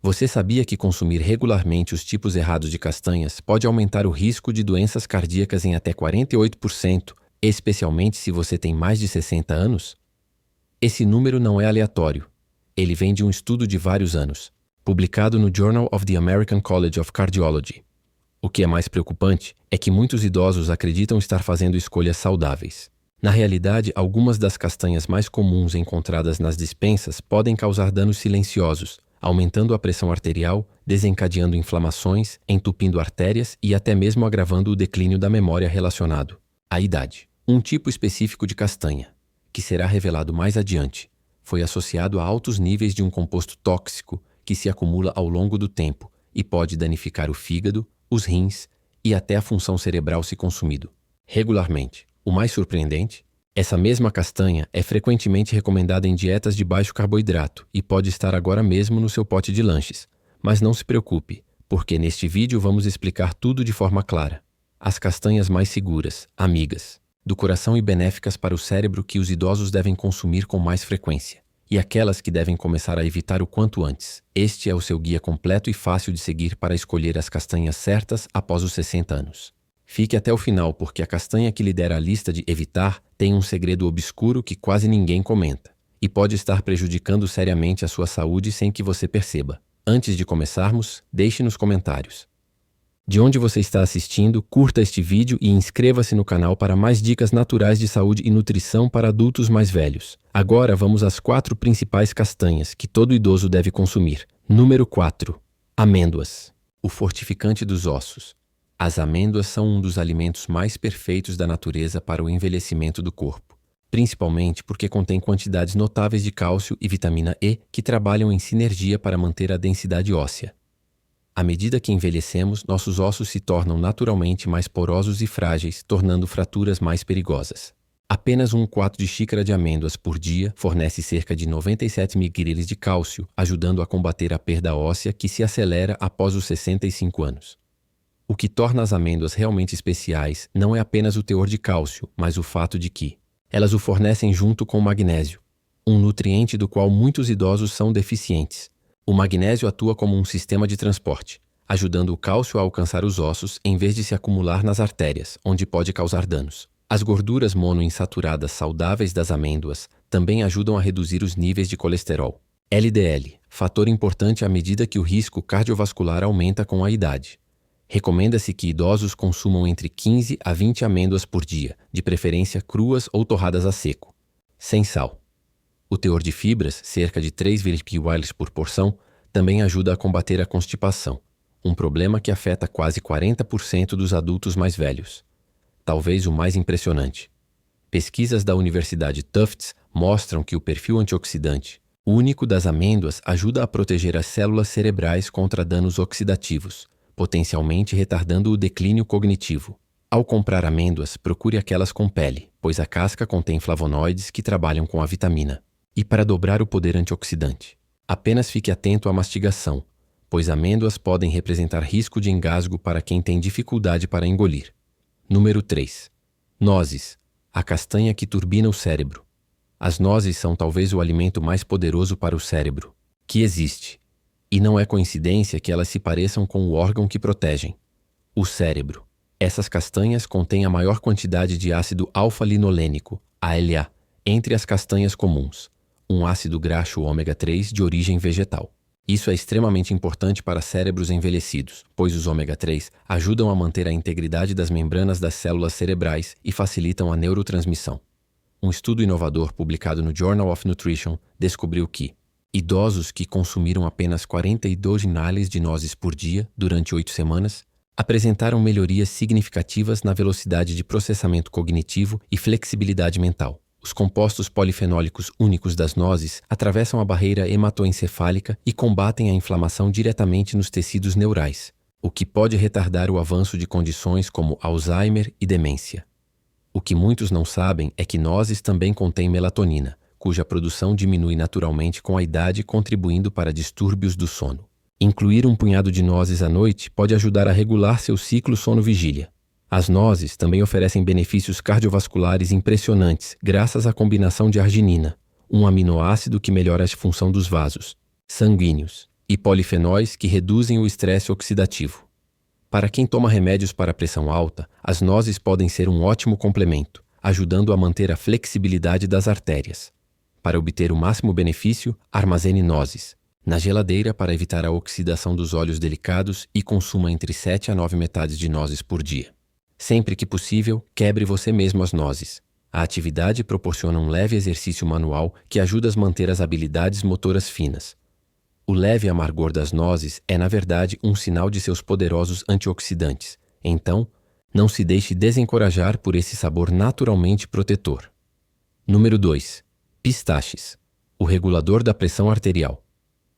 Você sabia que consumir regularmente os tipos errados de castanhas pode aumentar o risco de doenças cardíacas em até 48%, especialmente se você tem mais de 60 anos? Esse número não é aleatório. Ele vem de um estudo de vários anos, publicado no Journal of the American College of Cardiology. O que é mais preocupante é que muitos idosos acreditam estar fazendo escolhas saudáveis. Na realidade, algumas das castanhas mais comuns encontradas nas despensas podem causar danos silenciosos, aumentando a pressão arterial, desencadeando inflamações, entupindo artérias e até mesmo agravando o declínio da memória relacionado à idade. Um tipo específico de castanha, que será revelado mais adiante, foi associado a altos níveis de um composto tóxico que se acumula ao longo do tempo e pode danificar o fígado, os rins e até a função cerebral se consumido regularmente. O mais surpreendente? Essa mesma castanha é frequentemente recomendada em dietas de baixo carboidrato e pode estar agora mesmo no seu pote de lanches. Mas não se preocupe, porque neste vídeo vamos explicar tudo de forma clara. As castanhas mais seguras, amigas do coração e benéficas para o cérebro que os idosos devem consumir com mais frequência, e aquelas que devem começar a evitar o quanto antes. Este é o seu guia completo e fácil de seguir para escolher as castanhas certas após os 60 anos. Fique até o final, porque a castanha que lidera a lista de evitar tem um segredo obscuro que quase ninguém comenta, e pode estar prejudicando seriamente a sua saúde sem que você perceba. Antes de começarmos, deixe nos comentários de onde você está assistindo, curta este vídeo e inscreva-se no canal para mais dicas naturais de saúde e nutrição para adultos mais velhos. Agora vamos às 4 principais castanhas que todo idoso deve consumir. Número 4. Amêndoas. O fortificante dos ossos. As amêndoas são um dos alimentos mais perfeitos da natureza para o envelhecimento do corpo, principalmente porque contém quantidades notáveis de cálcio e vitamina E que trabalham em sinergia para manter a densidade óssea. À medida que envelhecemos, nossos ossos se tornam naturalmente mais porosos e frágeis, tornando fraturas mais perigosas. Apenas um quarto de xícara de amêndoas por dia fornece cerca de 97 mg de cálcio, ajudando a combater a perda óssea que se acelera após os 65 anos. O que torna as amêndoas realmente especiais não é apenas o teor de cálcio, mas o fato de que elas o fornecem junto com o magnésio, um nutriente do qual muitos idosos são deficientes. O magnésio atua como um sistema de transporte, ajudando o cálcio a alcançar os ossos em vez de se acumular nas artérias, onde pode causar danos. As gorduras monoinsaturadas saudáveis das amêndoas também ajudam a reduzir os níveis de colesterol, LDL, fator importante à medida que o risco cardiovascular aumenta com a idade. Recomenda-se que idosos consumam entre 15 a 20 amêndoas por dia, de preferência cruas ou torradas a seco, sem sal. O teor de fibras, cerca de 3,0 mg por porção, também ajuda a combater a constipação, um problema que afeta quase 40% dos adultos mais velhos. Talvez o mais impressionante. Pesquisas da Universidade Tufts mostram que o perfil antioxidante, único das amêndoas, ajuda a proteger as células cerebrais contra danos oxidativos, potencialmente retardando o declínio cognitivo. Ao comprar amêndoas, procure aquelas com pele, pois a casca contém flavonoides que trabalham com a vitamina. E para dobrar o poder antioxidante, apenas fique atento à mastigação, pois amêndoas podem representar risco de engasgo para quem tem dificuldade para engolir. Número 3. Nozes, a castanha que turbina o cérebro. As nozes são talvez o alimento mais poderoso para o cérebro que existe. E não é coincidência que elas se pareçam com o órgão que protegem, o cérebro. Essas castanhas contêm a maior quantidade de ácido alfa-linolênico, ALA, entre as castanhas comuns, um ácido graxo ômega 3 de origem vegetal. Isso é extremamente importante para cérebros envelhecidos, pois os ômega 3 ajudam a manter a integridade das membranas das células cerebrais e facilitam a neurotransmissão. Um estudo inovador publicado no Journal of Nutrition descobriu que idosos que consumiram apenas 42 ginales de nozes por dia durante 8 semanas apresentaram melhorias significativas na velocidade de processamento cognitivo e flexibilidade mental. Os compostos polifenólicos únicos das nozes atravessam a barreira hematoencefálica e combatem a inflamação diretamente nos tecidos neurais, o que pode retardar o avanço de condições como Alzheimer e demência. O que muitos não sabem é que nozes também contêm melatonina, cuja produção diminui naturalmente com a idade, contribuindo para distúrbios do sono. Incluir um punhado de nozes à noite pode ajudar a regular seu ciclo sono-vigília. As nozes também oferecem benefícios cardiovasculares impressionantes graças à combinação de arginina, um aminoácido que melhora a função dos vasos sanguíneos. e polifenóis que reduzem o estresse oxidativo. Para quem toma remédios para pressão alta, as nozes podem ser um ótimo complemento, ajudando a manter a flexibilidade das artérias. Para obter o máximo benefício, armazene nozes na geladeira para evitar a oxidação dos óleos delicados e consuma entre 7 a 9 metades de nozes por dia. Sempre que possível, quebre você mesmo as nozes. A atividade proporciona um leve exercício manual que ajuda a manter as habilidades motoras finas. O leve amargor das nozes é, na verdade, um sinal de seus poderosos antioxidantes. Então, não se deixe desencorajar por esse sabor naturalmente protetor. Número 2. Pistaches. O regulador da pressão arterial.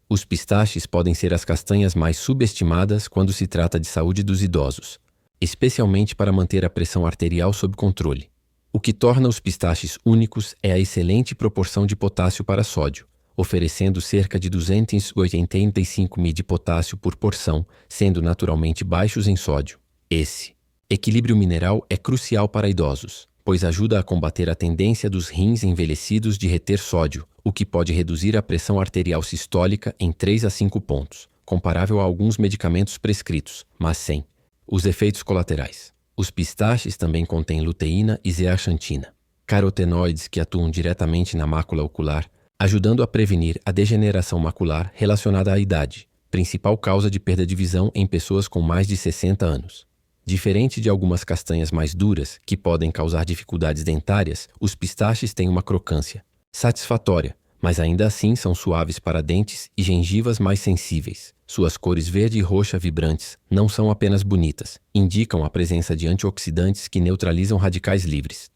Os pistaches podem ser as castanhas mais subestimadas quando se trata de saúde dos idosos, especialmente para manter a pressão arterial sob controle. O que torna os pistaches únicos é a excelente proporção de potássio para sódio, oferecendo cerca de 285 mg de potássio por porção, sendo naturalmente baixos em sódio. Esse equilíbrio mineral é crucial para idosos, pois ajuda a combater a tendência dos rins envelhecidos de reter sódio, o que pode reduzir a pressão arterial sistólica em 3 a 5 pontos, comparável a alguns medicamentos prescritos, mas sem os efeitos colaterais. Os pistaches também contêm luteína e zeaxantina, carotenoides que atuam diretamente na mácula ocular, ajudando a prevenir a degeneração macular relacionada à idade, principal causa de perda de visão em pessoas com mais de 60 anos. Diferente de algumas castanhas mais duras, que podem causar dificuldades dentárias, os pistaches têm uma crocância satisfatória, mas ainda assim são suaves para dentes e gengivas mais sensíveis. Suas cores verde e roxa vibrantes não são apenas bonitas, indicam a presença de antioxidantes que neutralizam radicais livres,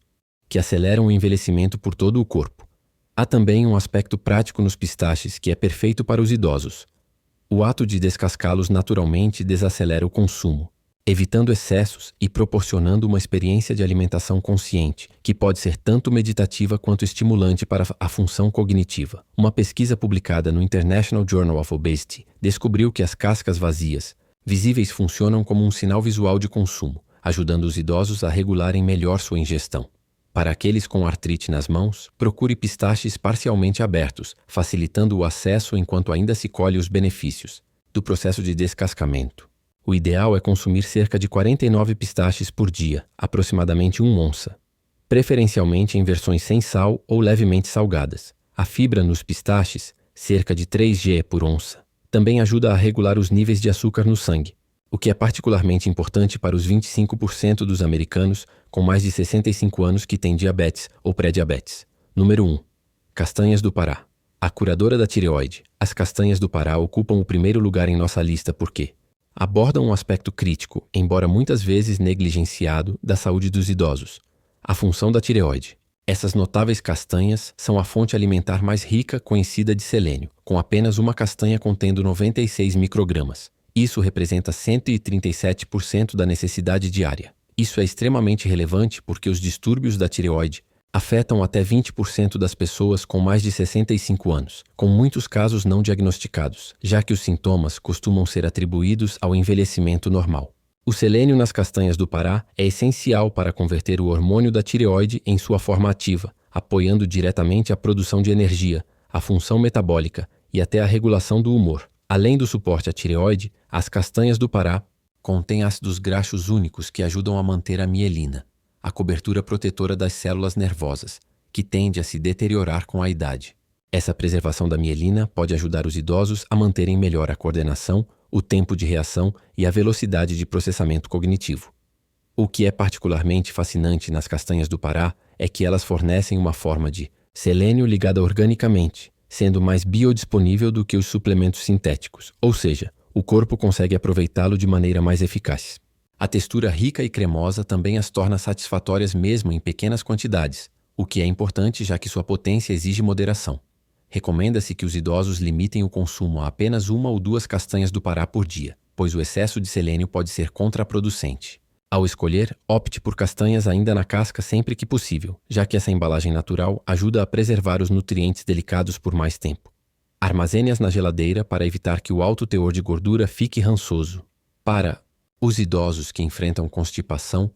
que aceleram o envelhecimento por todo o corpo. Há também um aspecto prático nos pistaches que é perfeito para os idosos. O ato de descascá-los naturalmente desacelera o consumo, evitando excessos e proporcionando uma experiência de alimentação consciente, que pode ser tanto meditativa quanto estimulante para a função cognitiva. Uma pesquisa publicada no International Journal of Obesity descobriu que as cascas vazias, visíveis, funcionam como um sinal visual de consumo, ajudando os idosos a regularem melhor sua ingestão. Para aqueles com artrite nas mãos, procure pistaches parcialmente abertos, facilitando o acesso enquanto ainda se colhe os benefícios do processo de descascamento. O ideal é consumir cerca de 49 pistaches por dia, aproximadamente 1 onça, preferencialmente em versões sem sal ou levemente salgadas. A fibra nos pistaches, cerca de 3 g por onça, também ajuda a regular os níveis de açúcar no sangue, o que é particularmente importante para os 25% dos americanos com mais de 65 anos que têm diabetes ou pré-diabetes. Número 1. Castanhas do Pará. A curadora da tireoide. As castanhas do Pará ocupam o primeiro lugar em nossa lista porque abordam um aspecto crítico, embora muitas vezes negligenciado, da saúde dos idosos: a função da tireoide. Essas notáveis castanhas são a fonte alimentar mais rica conhecida de selênio, com apenas uma castanha contendo 96 microgramas. Isso representa 137% da necessidade diária. Isso é extremamente relevante porque os distúrbios da tireoide afetam até 20% das pessoas com mais de 65 anos, com muitos casos não diagnosticados, já que os sintomas costumam ser atribuídos ao envelhecimento normal. O selênio nas castanhas do Pará é essencial para converter o hormônio da tireoide em sua forma ativa, apoiando diretamente a produção de energia, a função metabólica e até a regulação do humor. Além do suporte à tireoide, as castanhas do Pará contêm ácidos graxos únicos que ajudam a manter a mielina, a cobertura protetora das células nervosas, que tende a se deteriorar com a idade. Essa preservação da mielina pode ajudar os idosos a manterem melhor a coordenação, o tempo de reação e a velocidade de processamento cognitivo. O que é particularmente fascinante nas castanhas do Pará é que elas fornecem uma forma de selênio ligada organicamente, sendo mais biodisponível do que os suplementos sintéticos, ou seja, o corpo consegue aproveitá-lo de maneira mais eficaz. A textura rica e cremosa também as torna satisfatórias mesmo em pequenas quantidades, o que é importante já que sua potência exige moderação. Recomenda-se que os idosos limitem o consumo a apenas 1 ou 2 castanhas do Pará por dia, pois o excesso de selênio pode ser contraproducente. Ao escolher, opte por castanhas ainda na casca sempre que possível, já que essa embalagem natural ajuda a preservar os nutrientes delicados por mais tempo. Armazene-as na geladeira para evitar que o alto teor de gordura fique rançoso. Para os idosos que enfrentam constipação,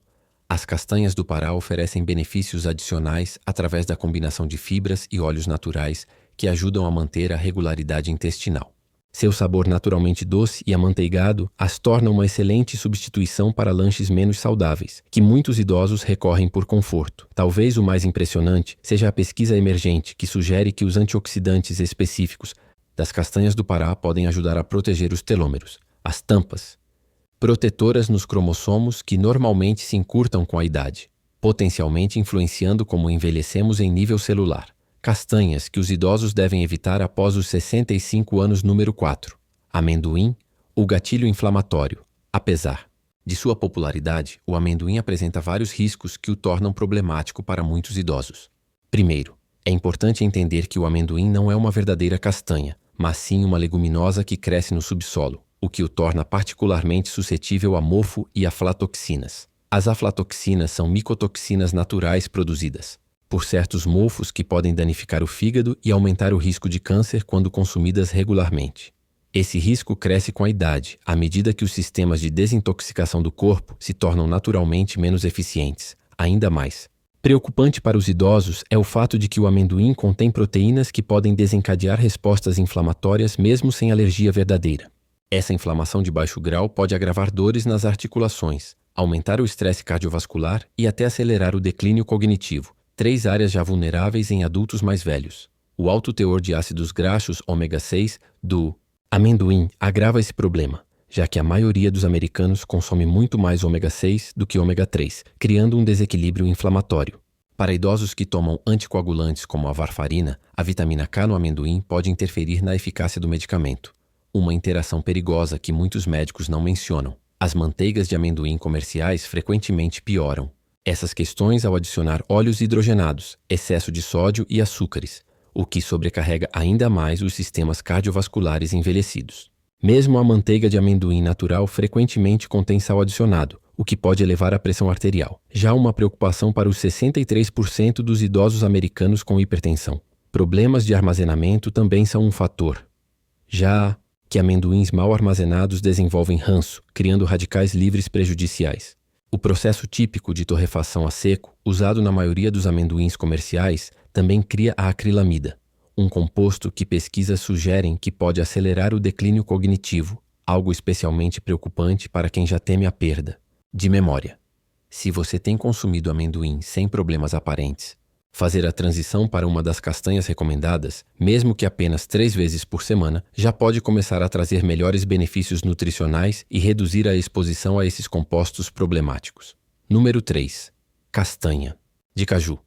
as castanhas do Pará oferecem benefícios adicionais através da combinação de fibras e óleos naturais que ajudam a manter a regularidade intestinal. Seu sabor naturalmente doce e amanteigado as torna uma excelente substituição para lanches menos saudáveis, que muitos idosos recorrem por conforto. Talvez o mais impressionante seja a pesquisa emergente, que sugere que os antioxidantes específicos das castanhas do Pará podem ajudar a proteger os telômeros, as tampas, protetoras nos cromossomos que normalmente se encurtam com a idade, potencialmente influenciando como envelhecemos em nível celular. Castanhas que os idosos devem evitar após os 65 anos. Número 4. Amendoim, o gatilho inflamatório. Apesar de sua popularidade, o amendoim apresenta vários riscos que o tornam problemático para muitos idosos. Primeiro, é importante entender que o amendoim não é uma verdadeira castanha, mas sim uma leguminosa que cresce no subsolo, o que o torna particularmente suscetível a mofo e aflatoxinas. As aflatoxinas são micotoxinas naturais produzidas por certos mofos que podem danificar o fígado e aumentar o risco de câncer quando consumidas regularmente. Esse risco cresce com a idade, à medida que os sistemas de desintoxicação do corpo se tornam naturalmente menos eficientes. Ainda mais preocupante para os idosos é o fato de que o amendoim contém proteínas que podem desencadear respostas inflamatórias mesmo sem alergia verdadeira. Essa inflamação de baixo grau pode agravar dores nas articulações, aumentar o estresse cardiovascular e até acelerar o declínio cognitivo. 3 áreas já vulneráveis em adultos mais velhos. O alto teor de ácidos graxos ômega 6 do amendoim agrava esse problema, já que a maioria dos americanos consome muito mais ômega 6 do que ômega 3, criando um desequilíbrio inflamatório. Para idosos que tomam anticoagulantes como a varfarina, a vitamina K no amendoim pode interferir na eficácia do medicamento, uma interação perigosa que muitos médicos não mencionam. As manteigas de amendoim comerciais frequentemente pioram essas questões ao adicionar óleos hidrogenados, excesso de sódio e açúcares, o que sobrecarrega ainda mais os sistemas cardiovasculares envelhecidos. Mesmo a manteiga de amendoim natural frequentemente contém sal adicionado, o que pode elevar a pressão arterial. Já uma preocupação para os 63% dos idosos americanos com hipertensão. Problemas de armazenamento também são um fator, já que amendoins mal armazenados desenvolvem ranço, criando radicais livres prejudiciais. O processo típico de torrefação a seco, usado na maioria dos amendoins comerciais, também cria a acrilamida, um composto que pesquisas sugerem que pode acelerar o declínio cognitivo, algo especialmente preocupante para quem já teme a perda de memória. Se você tem consumido amendoim sem problemas aparentes, fazer a transição para uma das castanhas recomendadas, mesmo que apenas 3 vezes por semana, já pode começar a trazer melhores benefícios nutricionais e reduzir a exposição a esses compostos problemáticos. Número 3. Castanha de caju.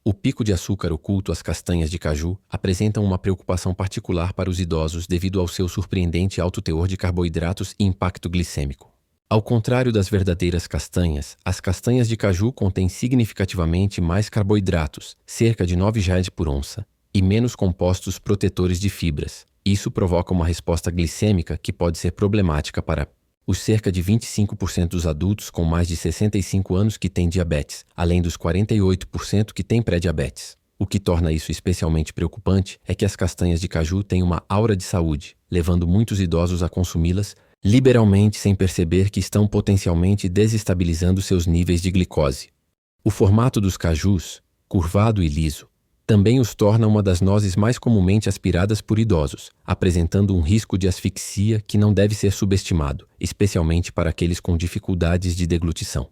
O pico de açúcar oculto às castanhas de caju apresentam uma preocupação particular para os idosos devido ao seu surpreendente alto teor de carboidratos e impacto glicêmico. Ao contrário das verdadeiras castanhas, as castanhas de caju contêm significativamente mais carboidratos, cerca de 9 grãos por onça, e menos compostos protetores de fibras. Isso provoca uma resposta glicêmica que pode ser problemática para os cerca de 25% dos adultos com mais de 65 anos que têm diabetes, além dos 48% que têm pré-diabetes. O que torna isso especialmente preocupante é que as castanhas de caju têm uma aura de saúde, levando muitos idosos a consumi-las liberalmente sem perceber que estão potencialmente desestabilizando seus níveis de glicose. O formato dos cajus, curvado e liso, também os torna uma das nozes mais comumente aspiradas por idosos, apresentando um risco de asfixia que não deve ser subestimado, especialmente para aqueles com dificuldades de deglutição.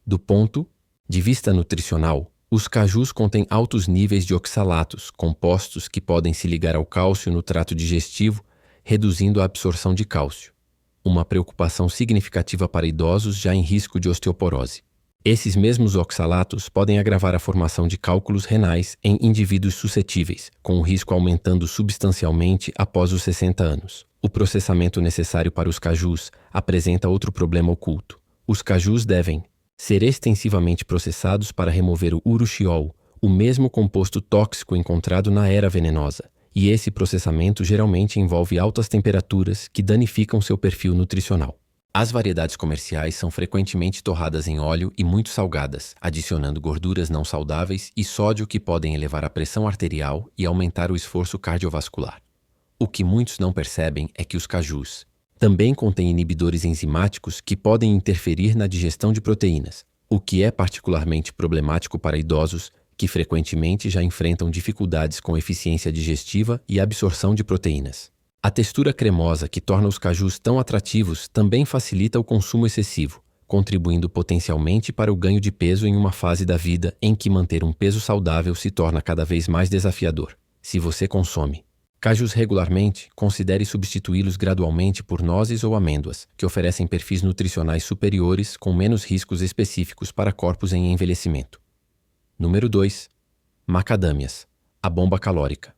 Do ponto de vista nutricional, os cajus contêm altos níveis de oxalatos, compostos que podem se ligar ao cálcio no trato digestivo, reduzindo a absorção de cálcio, uma preocupação significativa para idosos já em risco de osteoporose. Esses mesmos oxalatos podem agravar a formação de cálculos renais em indivíduos suscetíveis, com o risco aumentando substancialmente após os 60 anos. O processamento necessário para os cajus apresenta outro problema oculto. Os cajus devem ser extensivamente processados para remover o urushiol, o mesmo composto tóxico encontrado na erva venenosa, e esse processamento geralmente envolve altas temperaturas que danificam seu perfil nutricional. As variedades comerciais são frequentemente torradas em óleo e muito salgadas, adicionando gorduras não saudáveis e sódio que podem elevar a pressão arterial e aumentar o esforço cardiovascular. O que muitos não percebem é que os cajus também contêm inibidores enzimáticos que podem interferir na digestão de proteínas, o que é particularmente problemático para idosos que frequentemente já enfrentam dificuldades com eficiência digestiva e absorção de proteínas. A textura cremosa que torna os cajus tão atrativos também facilita o consumo excessivo, contribuindo potencialmente para o ganho de peso em uma fase da vida em que manter um peso saudável se torna cada vez mais desafiador. Se você consome cajus regularmente, considere substituí-los gradualmente por nozes ou amêndoas, que oferecem perfis nutricionais superiores com menos riscos específicos para corpos em envelhecimento. Número 2. Macadâmias, a bomba calórica.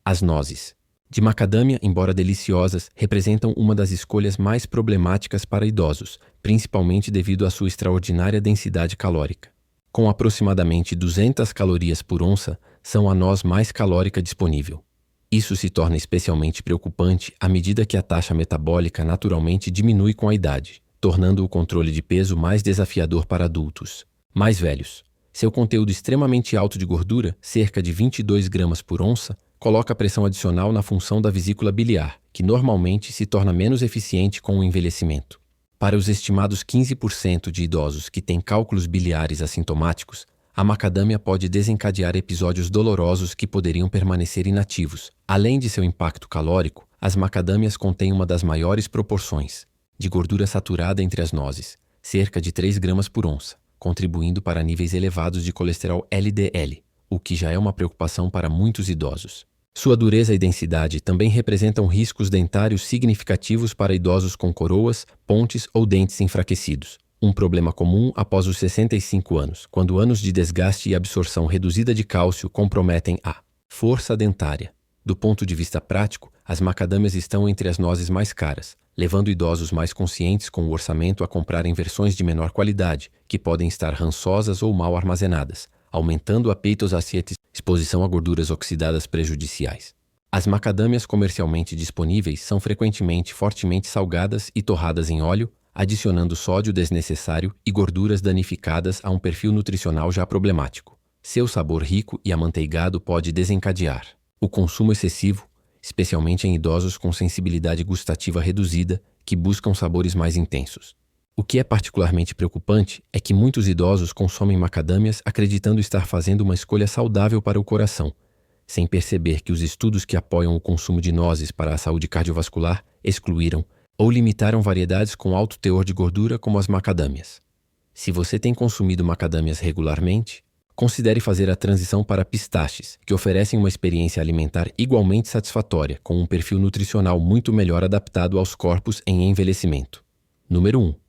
As nozes de macadâmia, embora deliciosas, representam uma das escolhas mais problemáticas para idosos, principalmente devido à sua extraordinária densidade calórica. Com aproximadamente 200 calorias por onça, são a noz mais calórica disponível. Isso se torna especialmente preocupante à medida que a taxa metabólica naturalmente diminui com a idade, tornando o controle de peso mais desafiador para adultos mais velhos. Seu conteúdo extremamente alto de gordura, cerca de 22 gramas por onça, coloca pressão adicional na função da vesícula biliar, que normalmente se torna menos eficiente com o envelhecimento. Para os estimados 15% de idosos que têm cálculos biliares assintomáticos, a macadâmia pode desencadear episódios dolorosos que poderiam permanecer inativos. Além de seu impacto calórico, as macadâmias contêm uma das maiores proporções de gordura saturada entre as nozes, cerca de 3 gramas por onça, contribuindo para níveis elevados de colesterol LDL, o que já é uma preocupação para muitos idosos. Sua dureza e densidade também representam riscos dentários significativos para idosos com coroas, pontes ou dentes enfraquecidos. Um problema comum após os 65 anos, quando anos de desgaste e absorção reduzida de cálcio comprometem a força dentária. Do ponto de vista prático, as macadâmias estão entre as nozes mais caras, levando idosos mais conscientes com o orçamento a comprarem versões de menor qualidade, que podem estar rançosas ou mal armazenadas, aumentando a peitosacietes, exposição a gorduras oxidadas prejudiciais. As macadâmias comercialmente disponíveis são frequentemente fortemente salgadas e torradas em óleo, adicionando sódio desnecessário e gorduras danificadas a um perfil nutricional já problemático. Seu sabor rico e amanteigado pode desencadear o consumo excessivo, especialmente em idosos com sensibilidade gustativa reduzida que buscam sabores mais intensos. O que é particularmente preocupante é que muitos idosos consomem macadâmias acreditando estar fazendo uma escolha saudável para o coração, sem perceber que os estudos que apoiam o consumo de nozes para a saúde cardiovascular excluíram ou limitaram variedades com alto teor de gordura como as macadâmias. Se você tem consumido macadâmias regularmente, considere fazer a transição para pistaches, que oferecem uma experiência alimentar igualmente satisfatória, com um perfil nutricional muito melhor adaptado aos corpos em envelhecimento. Número 1.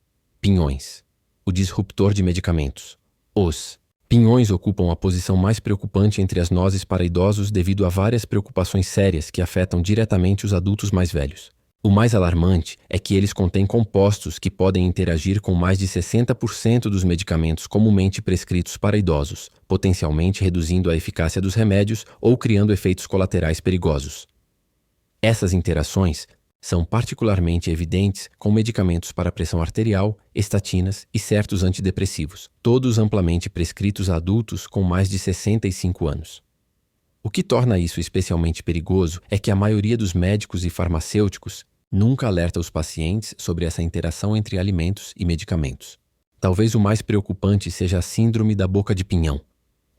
Pinhões, o disruptor de medicamentos. Os pinhões ocupam a posição mais preocupante entre as nozes para idosos devido a várias preocupações sérias que afetam diretamente os adultos mais velhos. O mais alarmante é que eles contêm compostos que podem interagir com mais de 60% dos medicamentos comumente prescritos para idosos, potencialmente reduzindo a eficácia dos remédios ou criando efeitos colaterais perigosos. Essas interações são particularmente evidentes com medicamentos para pressão arterial, estatinas e certos antidepressivos, todos amplamente prescritos a adultos com mais de 65 anos. O que torna isso especialmente perigoso é que a maioria dos médicos e farmacêuticos nunca alerta os pacientes sobre essa interação entre alimentos e medicamentos. Talvez o mais preocupante seja a síndrome da boca de pinhão,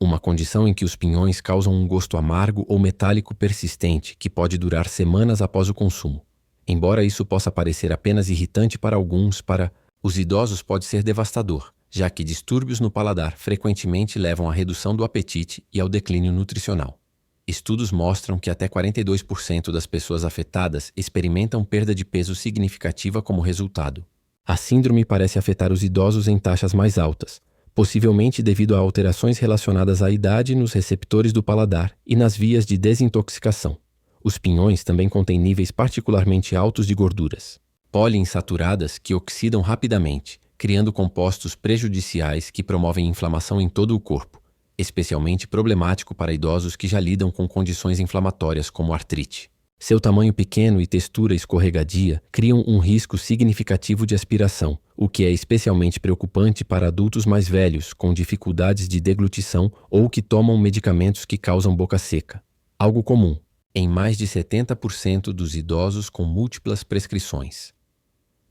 uma condição em que os pinhões causam um gosto amargo ou metálico persistente que pode durar semanas após o consumo. Embora isso possa parecer apenas irritante para alguns, para os idosos pode ser devastador, já que distúrbios no paladar frequentemente levam à redução do apetite e ao declínio nutricional. Estudos mostram que até 42% das pessoas afetadas experimentam perda de peso significativa como resultado. A síndrome parece afetar os idosos em taxas mais altas, possivelmente devido a alterações relacionadas à idade nos receptores do paladar e nas vias de desintoxicação. Os pinhões também contêm níveis particularmente altos de gorduras poliinsaturadas que oxidam rapidamente, criando compostos prejudiciais que promovem inflamação em todo o corpo, especialmente problemático para idosos que já lidam com condições inflamatórias como artrite. Seu tamanho pequeno e textura escorregadia criam um risco significativo de aspiração, o que é especialmente preocupante para adultos mais velhos com dificuldades de deglutição ou que tomam medicamentos que causam boca seca. Algo comum em mais de 70% dos idosos com múltiplas prescrições.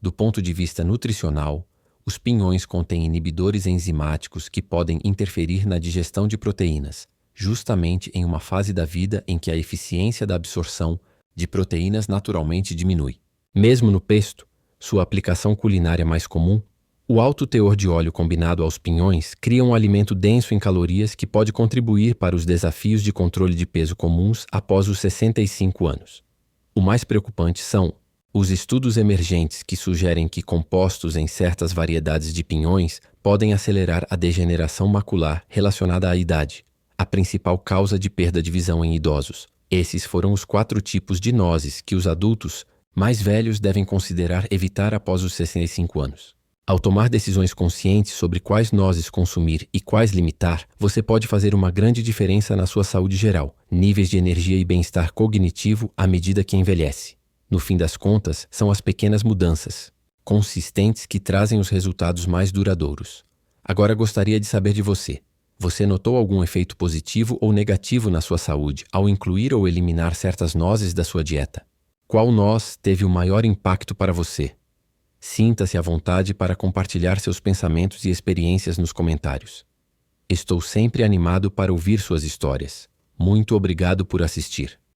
Do ponto de vista nutricional, os pinhões contêm inibidores enzimáticos que podem interferir na digestão de proteínas, justamente em uma fase da vida em que a eficiência da absorção de proteínas naturalmente diminui. Mesmo no pesto, sua aplicação culinária mais comum, o alto teor de óleo combinado aos pinhões cria um alimento denso em calorias que pode contribuir para os desafios de controle de peso comuns após os 65 anos. O mais preocupante são os estudos emergentes que sugerem que compostos em certas variedades de pinhões podem acelerar a degeneração macular relacionada à idade, a principal causa de perda de visão em idosos. Esses foram os 4 tipos de nozes que os adultos mais velhos devem considerar evitar após os 65 anos. Ao tomar decisões conscientes sobre quais nozes consumir e quais limitar, você pode fazer uma grande diferença na sua saúde geral, níveis de energia e bem-estar cognitivo à medida que envelhece. No fim das contas, são as pequenas mudanças, consistentes, que trazem os resultados mais duradouros. Agora gostaria de saber de você. Você notou algum efeito positivo ou negativo na sua saúde ao incluir ou eliminar certas nozes da sua dieta? Qual noz teve o maior impacto para você? Sinta-se à vontade para compartilhar seus pensamentos e experiências nos comentários. Estou sempre animado para ouvir suas histórias. Muito obrigado por assistir.